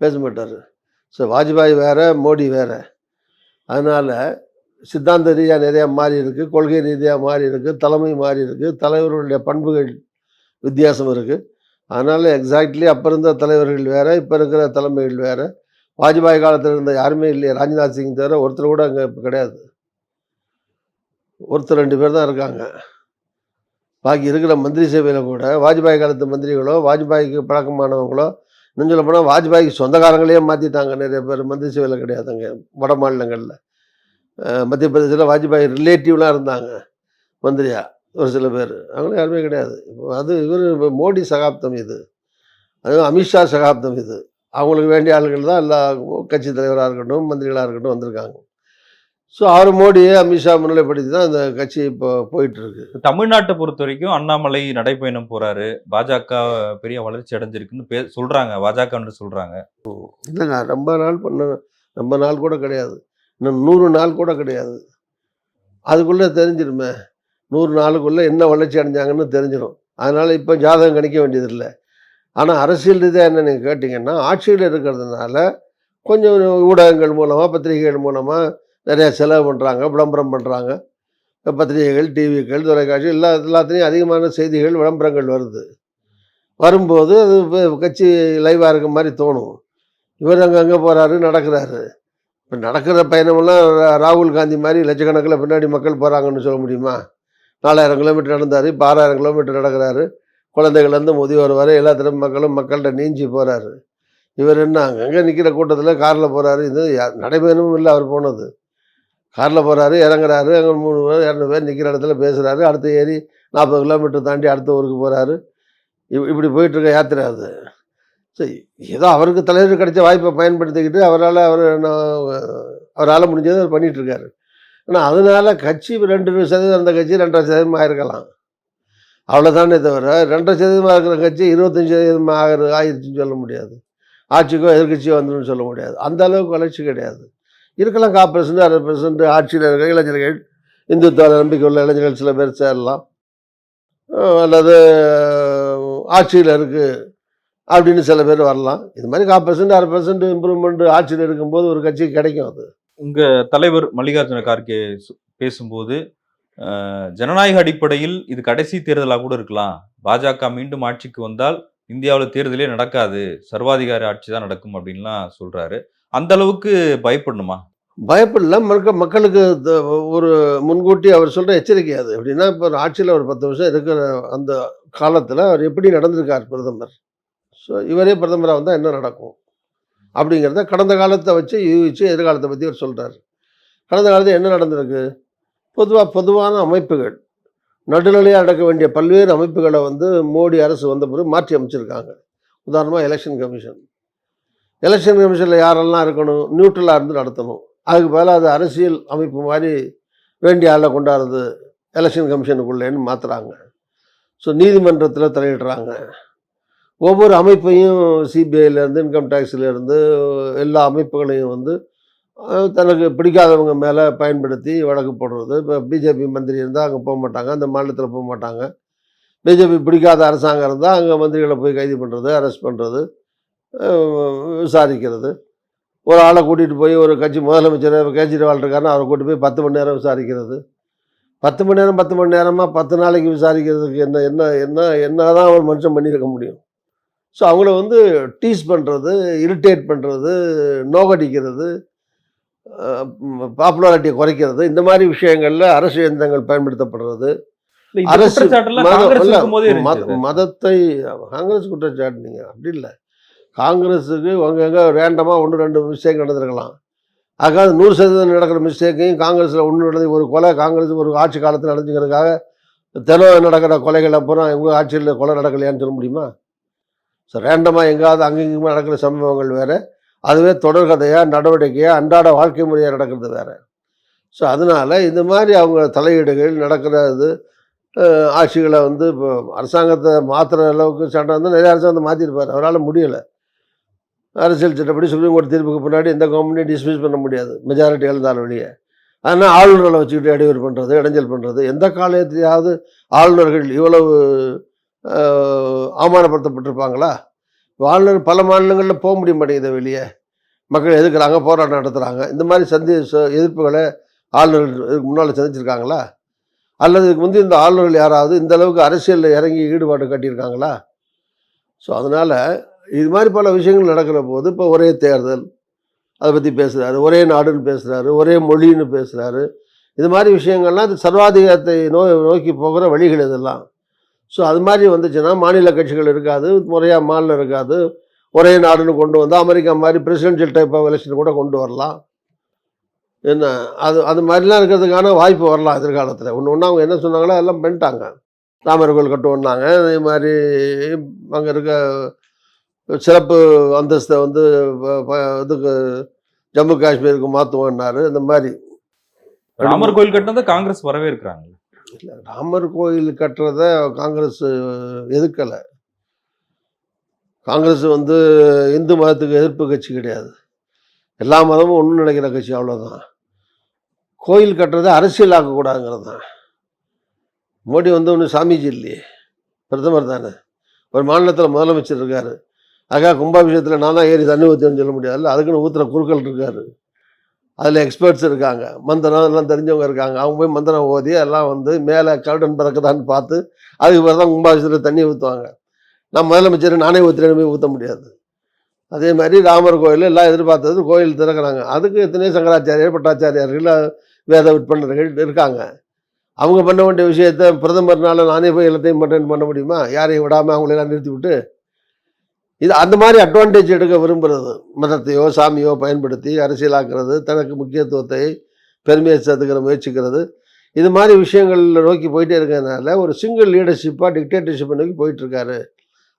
பேச மாட்டார். ஸோ வாஜ்பாய் வேறு, மோடி வேறு. அதனால் சித்தாந்த ரீதியாக நிறையா மாறி இருக்குது, கொள்கை ரீதியாக மாறி இருக்குது, தலைமை மாறி இருக்குது, தலைவர்களுடைய பண்புகள் வித்தியாசம் இருக்குது. அதனால் எக்ஸாக்ட்லி அப்போ இருந்த தலைவர்கள் வேறு, இப்போ இருக்கிற தலைமைகள் வேறு. வாஜ்பாய் காலத்தில் இருந்த யாருமே இல்லையே, ராஜ்நாத் சிங் தவிர ஒருத்தர் கூட அங்கே இப்போ கிடையாது. ஒருத்தர் 2 பேர் தான் இருக்காங்க. பாக்கி இருக்கிற மந்திரி சபையில் கூட வாஜ்பாய் காலத்து மந்திரிகளோ வாஜ்பாய்க்கு பழக்கமானவங்களோ, இன்னும் சொல்ல போனால் வாஜ்பாய்க்கு சொந்தக்காரங்களையே மாற்றிட்டாங்க. நிறைய பேர் மந்திரி சபையில் கிடையாதுங்க. வட மாநிலங்களில் மத்திய பிரதேசத்தில் வாஜ்பாய் ரிலேட்டிவ்லாம் இருந்தாங்க மந்திரியா, ஒரு சில பேர். அவங்களும் யாருமே கிடையாது. இப்போ அது இவர் மோடி சகாப்தம் இது, அதுவும் அமித்ஷா சகாப்தம் இது. அவங்களுக்கு வேண்டிய ஆளுகள் தான் எல்லா கட்சி தலைவராக இருக்கட்டும் மந்திரிகளாக இருக்கட்டும் வந்திருக்காங்க. ஸோ அவர் மோடியை அமித்ஷா முன்னிலைப்படுத்தி தான் அந்த கட்சி இப்போ போயிட்டுருக்கு. தமிழ்நாட்டை பொறுத்த வரைக்கும் அண்ணாமலை நடைப்பயணம் போகிறாரு, பாஜக பெரிய வளர்ச்சி அடைஞ்சிருக்குன்னு சொல்கிறாங்க, பாஜக சொல்கிறாங்க. இல்லைங்க, ரொம்ப நாள் கூட கிடையாது, இன்னும் 100 நாள் கூட கிடையாது. அதுக்குள்ளே தெரிஞ்சிடுமே, 100 நாளுக்குள்ளே என்ன வளர்ச்சி அடைஞ்சாங்கன்னு தெரிஞ்சிடும். அதனால் இப்போ ஜாதகம் கணிக்க வேண்டியதில்லை. ஆனால் அரசியல் ரீதியாக என்ன நீங்கள் கேட்டிங்கன்னா, ஆட்சியில் இருக்கிறதுனால கொஞ்சம் ஊடகங்கள் மூலமாக பத்திரிகைகள் மூலமாக நிறையா செலவு பண்ணுறாங்க, விளம்பரம் பண்ணுறாங்க. பத்திரிகைகள், டிவிகள், தொலைக்காட்சி எல்லாத்துலேயும் அதிகமான செய்திகள் விளம்பரங்கள் வரும்போது அது கட்சி லைவாக இருக்க மாதிரி தோணும். இவர் அங்கே போகிறாரு, நடக்கிறாரு. இப்போ நடக்கிற பயணமெல்லாம் ராகுல் காந்தி மாதிரி லட்சக்கணக்கில் பின்னாடி மக்கள் போகிறாங்கன்னு சொல்ல முடியுமா? 4000 கிலோமீட்டர் நடந்தார், இப்போ 6000 கிலோமீட்டர் நடக்கிறாரு. குழந்தைகள்லேருந்து முதியோர் வரை எல்லாத்திலும் மக்கள்கிட்ட நீஞ்சி போகிறாரு. இவர் என்ன அங்கங்கே நிற்கிற கூட்டத்தில் காரில் போகிறாரு. இது நடைபயணமும் இல்லை, அவர் போனது காரில் போகிறாரு, இறங்குறாரு, அங்கே 3 பேர் 200 பேர் நிற்கிற இடத்துல பேசுகிறாரு. அடுத்து ஏறி 40 கிலோமீட்டர் தாண்டி அடுத்த ஊருக்கு போகிறாரு. இப்படி போயிட்டுருக்க யாத்திரை அது. சரி, ஏதோ அவருக்கு தலைவர் கிடைச்ச வாய்ப்பை பயன்படுத்திக்கிட்டு அவரால் முடிஞ்சதை அவர் பண்ணிகிட்ருக்காரு. ஆனால் அதனால் கட்சி 2% அந்த கட்சி 2.5% ஆகிருக்கலாம், அவ்வளோதானே தவிர 2% இருக்கிற கட்சி 25% ஆயிடுச்சுன்னு சொல்ல முடியாது. ஆட்சிக்கோ எதிர்கட்சியோ வந்துடும் சொல்ல முடியாது. அந்த அளவுக்கு வளர்ச்சி கிடையாது. இருக்கலாம் 4% 60% ஆட்சியில் இருக்கிற இளைஞர்கள், இந்துத்துவ நம்பிக்கை உள்ள இளைஞர்கள் சில பேர் சேரலாம், அல்லது ஆட்சியில் இருக்குது அப்படின்னு சில பேர் வரலாம். இது மாதிரி 4% 60% இம்ப்ரூவ்மெண்ட் ஆட்சியில் இருக்கும்போது ஒரு கட்சிக்கு கிடைக்கும். அது உங்கள் தலைவர் மல்லிகார்ஜுன கார்கே பேசும்போது ஜனநாயக அடிப்படையில் இது கடைசி தேர்தலாக கூட இருக்கலாம். பாஜக மீண்டும் ஆட்சிக்கு வந்தால் இந்தியாவில் தேர்தலே நடக்காது, சர்வாதிகார ஆட்சி தான் நடக்கும் அப்படின்லாம் சொல்றாரு. அந்த அளவுக்கு பயப்படணுமா? பயப்படல. மக்களுக்கு ஒரு முன்கூட்டி அவர் சொல்ற எச்சரிக்கை அது. எப்படின்னா, இப்போ ஆட்சியில் ஒரு 10 வருஷம் இருக்கிற அந்த காலத்தில் அவர் எப்படி நடந்திருக்கார் பிரதமர். ஸோ இவரே பிரதமராக வந்தால் என்ன நடக்கும் அப்படிங்கிறத கடந்த காலத்தை வச்சு யூகிச்சு எதிர்காலத்தை பற்றி அவர் சொல்கிறார். கடந்த காலத்தில் என்ன நடந்திருக்கு? பொதுவான அமைப்புகள், நடுநிலையாக நடக்க வேண்டிய பல்வேறு அமைப்புகளை வந்து மோடி அரசு வந்த பிறகு மாற்றி அமைச்சிருக்காங்க. உதாரணமாக எலெக்ஷன் கமிஷன். எலெக்ஷன் கமிஷனில் யாரெல்லாம் இருக்கணும்? நியூட்ரலாக இருந்து நடத்தணும். அதுக்கு பதிலாக அது அரசியல் அமைப்பு மாதிரி வேண்டிய ஆளை கொண்டாடுறது எலெக்ஷன் கமிஷனுக்குள்ளேன்னு மாற்றுறாங்க. ஸோ நீதிமன்றத்தில் தலையிடுறாங்க. ஒவ்வொரு அமைப்பையும் சிபிஐலேருந்து இன்கம் டேக்ஸ்லேருந்து எல்லா அமைப்புகளையும் வந்து தனக்கு பிடிக்காதவங்க மேலே பயன்படுத்தி வழக்கு போடுறது. இப்போ பிஜேபி மந்திரி இருந்தால் அங்கே போக மாட்டாங்க, அந்த மாநிலத்தில் போக மாட்டாங்க. பிஜேபி பிடிக்காத அரசாங்கம் இருந்தால் அங்கே மந்திரிகளை போய் கைது பண்ணுறது, அரெஸ்ட் பண்ணுறது, விசாரிக்கிறது. ஒரு ஆளை கூட்டிகிட்டு போய் ஒரு கட்சி முதலமைச்சர் கேஜ்ரிவால் இருக்காருன்னா அவரை கூட்டிட்டு போய் 10 மணி நேரம் விசாரிக்கிறது. 10 மணி நேரமாக 10 நாளைக்கு விசாரிக்கிறதுக்கு என்ன தான் ஒரு மனுஷன் பண்ணியிருக்க முடியும்? ஸோ அவங்கள வந்து டீஸ் பண்ணுறது, இரிட்டேட் பண்ணுறது, நோகடிக்கிறது, பாப்புலாரிட்டியை குறைக்கிறது, இந்த மாதிரி விஷயங்களில் அரசு இயந்திரங்கள் பயன்படுத்தப்படுறது. அரசு மதத்தை காங்கிரஸ் குற்றச்சாட்டு நீங்கள் அப்படி இல்லை. காங்கிரஸுக்கு எங்கே ரேண்டமாக 1-2 மிஸ்டேக் நடந்திருக்கலாம். அதுக்காக 100% நடக்கிற மிஸ்டேக்கையும் காங்கிரஸில் ஒன்று நடந்து ஒரு கொலை காங்கிரஸ் ஒரு ஆட்சி காலத்தில் நடந்துக்கிறதுக்காக தினம் நடக்கிற கொலைகள் அப்புறம் எங்கள் ஆட்சியில் கொலை நடக்கலையான்னு சொல்ல முடியுமா? ஸோ ரேண்டமாக எங்காவது அங்கேயுமா நடக்கிற சம்பவங்கள் வேறு, அதுவே தொடர்கதையாக நடவடிக்கையாக அன்றாட வாழ்க்கை முறையாக நடக்கிறது வேறு. ஸோ அதனால் இந்த மாதிரி அவங்க தலையீடுகள் நடக்கிறது ஆட்சிகளை வந்து இப்போ அரசாங்கத்தை மாற்றுற அளவுக்கு சட்டம் வந்து நிறைய அரசாங்கத்தை மாற்றிருப்பார். அவரால் முடியலை. அரசியல் சட்டப்படி சுப்ரீம் கோர்ட் தீர்ப்புக்கு பின்னாடி எந்த கவர்மெண்ட்டையும் டிஸ்மிஸ் பண்ண முடியாது, மெஜாரிட்டி எழுந்தாலும் வெளியே. அதனால் ஆளுநர்களை வச்சுக்கிட்டு இடையூறு பண்ணுறது, இடைஞ்சல் பண்ணுறது. எந்த காலத்திலேயாவது ஆளுநர்கள் இவ்வளவு அவமானப்படுத்தப்பட்டிருப்பாங்களா? ஆளுநர் பல மாநிலங்களில் போக முடிய மாட்டேங்குது வெளியே. மக்கள் எதிர்க்கிறாங்க, போராட்டம் நடத்துகிறாங்க. இந்த மாதிரி எதிர்ப்புகளை ஆளுநர்கள் முன்னால் சந்திச்சிருக்காங்களா? அல்லது இதுக்கு முந்தைய இந்த ஆளுநர்கள் யாராவது இந்த அளவுக்கு அரசியலில் இறங்கி ஈடுபாடு காட்டியிருக்காங்களா? ஸோ அதனால் இது மாதிரி பல விஷயங்கள் நடக்கிற போது இப்போ ஒரே தேர்தல் அதை பற்றி பேசுகிறாரு, ஒரே நாடுன்னு பேசுகிறாரு, ஒரே மொழின்னு பேசுகிறாரு. இது மாதிரி விஷயங்கள்லாம் இது சர்வாதிகாரத்தை நோக்கி போகிற வழிகள் இதெல்லாம். ஸோ அது மாதிரி வந்துச்சுன்னா மாநில கட்சிகள் இருக்காது, முறையாக மாநிலம் இருக்காது. ஒரே நாடுன்னு கொண்டு வந்தால் அமெரிக்கா மாதிரி பிரசிடென்ஷியல் டைப் ஆஃப் எலெக்ஷன் கூட கொண்டு வரலாம். என்ன அது மாதிரிலாம் இருக்கிறதுக்கான வாய்ப்பு வரலாம் எதிர்காலத்தில். ஒன்று அவங்க என்ன சொன்னாங்களோ அதெல்லாம் பண்ணிட்டாங்க. ராமர் கோயில் கட்டுவோன்னாங்க. இதே மாதிரி அங்கே இருக்க சிறப்பு அந்தஸ்தை வந்து இதுக்கு ஜம்மு காஷ்மீருக்கு மாற்றுவோன்னாரு. இந்த மாதிரி ராமர் கோயில் கட்டினதை காங்கிரஸ் வரவே இருக்கிறாங்க. இல்லை, ராமர் கோயில் கட்டுறத காங்கிரஸ் எதிர்க்கலை. காங்கிரஸ் வந்து இந்து மதத்துக்கு எதிர்ப்பு கட்சி கிடையாது. எல்லா மதமும் ஒன்று நினைக்கிற கட்சி, அவ்வளோதான். கோயில் கட்டுறதை அரசியலாக்கக்கூடாதுங்கிறது தான். மோடி வந்து ஒன்று சாமிஜி இல்லையே, பிரதமர் தானே. ஒரு மாநிலத்தில் முதலமைச்சர் இருக்கார். அதுக்காக கும்பாபிஷேகத்தில் நான் தான் ஏறி தண்ணி ஊற்றுன்னு சொல்ல முடியாதுல்ல. அதுக்குன்னு ஊற்றுற குறுக்கள் இருக்கார், அதில் எக்ஸ்பர்ட்ஸ் இருக்காங்க, மந்திரம் எல்லாம் தெரிஞ்சவங்க இருக்காங்க. அவங்க போய் மந்திரம் ஓதி எல்லாம் வந்து மேலே கருடன் பறக்குதான்னு பார்த்து அதுக்கு பிறகு தான் கும்பாபிஷேகத்தில் தண்ணி ஊற்றுவாங்க. நான் முதலமைச்சர் நானே ஊற்றுறேன்னு போய் ஊற்ற முடியாது. அதே மாதிரி ராமர் கோயில் எல்லாம் எதிர்பார்த்தது கோயில் திறக்கிறாங்க. அதுக்கு எத்தனையோ சங்கராச்சாரியர், பட்டாச்சாரியார்கள், வேத விற்பனர்கள் இருக்காங்க. அவங்க பண்ண வேண்டிய விஷயத்த பிரதமர்னால நானே போய் எல்லாத்தையும் பண்ண முடியுமா? யாரையும் விடாமல் அவங்களெல்லாம் நிறுத்தி விட்டு இது அந்த மாதிரி அட்வான்டேஜ் எடுக்க விரும்புகிறது. மதத்தையோ சாமியோ பயன்படுத்தி அரசியலாக்குறது, தனக்கு முக்கியத்துவத்தை பெருமையை சேர்த்துக்கிற முயற்சிக்கிறது, இது மாதிரி விஷயங்களில் நோக்கி போயிட்டே இருக்கிறதுனால ஒரு சிங்கிள் லீடர்ஷிப்பாக டிக்டேட்டர்ஷிப்பை நோக்கி போயிட்டுருக்காரு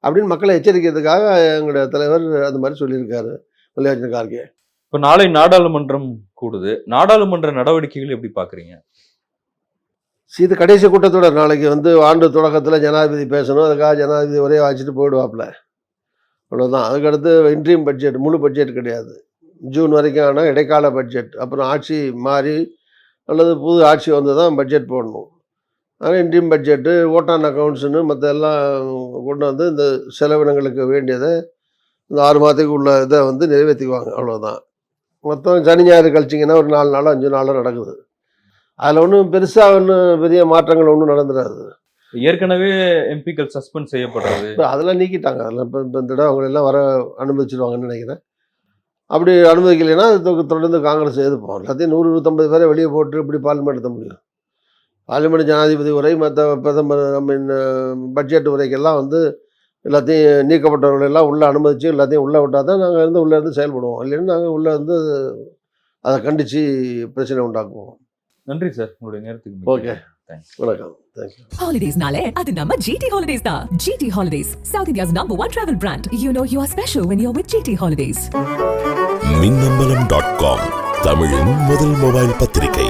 அப்படின்னு மக்களை எச்சரிக்கிறதுக்காக எங்களுடைய தலைவர் அந்த மாதிரி சொல்லியிருக்காரு, மல்லிகார்ஜுன கார்கே. இப்போ நாளை நாடாளுமன்றம் கூடுது. நாடாளுமன்ற நடவடிக்கைகள் எப்படி பார்க்குறீங்க? இது கடைசி கூட்டத்தோட நாளைக்கு வந்து ஆண்டு தொடக்கத்தில் ஜனாதிபதி பேசணும். அதுக்காக ஜனாதிபதி ஒரே வாச்சிட்டு போயிடுவாப்புல, அவ்வளோதான். அதுக்கடுத்து இன்ட்ரீம் பட்ஜெட், முழு பட்ஜெட் கிடையாது. ஜூன் வரைக்கும் ஆனால் இடைக்கால பட்ஜெட். அப்புறம் ஆட்சி மாறி அல்லது புது ஆட்சி வந்து தான் பட்ஜெட் போடணும். ஆனால் இன்ட்ரீம் பட்ஜெட்டு, ஓட் ஆன் அக்கௌண்ட்ஸுன்னு மற்ற எல்லாம் கொண்டு வந்து இந்த செலவினங்களுக்கு வேண்டியதை இந்த 6 மாதத்துக்கு உள்ள இதை வந்து நிறைவேற்றிக்குவாங்க, அவ்வளோதான். மொத்தம் சனி ஞாயிறு கழிச்சிங்கன்னா ஒரு 4 நாளோ 5 நாளோ நடக்குது. அதில் ஒன்றும் பெருசாக ஒன்றும் பெரிய மாற்றங்கள் ஒன்றும் நடந்துடாது. ஏற்கனவே எம்பிக்கள் சஸ்பெண்ட் செய்யப்படுறது இப்போ அதெல்லாம் நீக்கிட்டாங்க. அதெல்லாம் இப்போ இந்த தடவை அவங்க எல்லாம் வர அனுமதிச்சிடுவாங்கன்னு நினைக்கிறேன். அப்படி அனுமதிக்கலைன்னா தொடர்ந்து காங்கிரஸ் எதிர்ப்போம். எல்லாத்தையும் 100-150 பேரை வெளியே போட்டு இப்படி பார்லிமெண்ட் நடத்த முடியும்? பார்லிமெண்ட் ஜனாதிபதி உரை, மற்ற பிரதமர் பட்ஜெட் உரைக்கெல்லாம் வந்து எல்லாத்தையும் நீக்கப்பட்டவர்கள் எல்லாம் உள்ளே அனுமதித்து எல்லாத்தையும் உள்ளே விட்டால் தான் நாங்கள் உள்ளே இருந்து செயல்படுவோம். இல்லைன்னா நாங்கள் உள்ளே இருந்து அதை கண்டித்து பிரச்சனை உண்டாக்குவோம். நன்றி சார், உங்களுடைய நேரத்துக்கு. ஓகே, வணக்கம், தேங்க்யூ. Holidays-nale, அது நம்ம GT Holidays தான். GT Holidays, South India's #1 travel brand. You know you are special when you're with GT Holidays. மின்னம்பலம்.com, தமிழின் முதல் மொபைல் பத்திரிகை.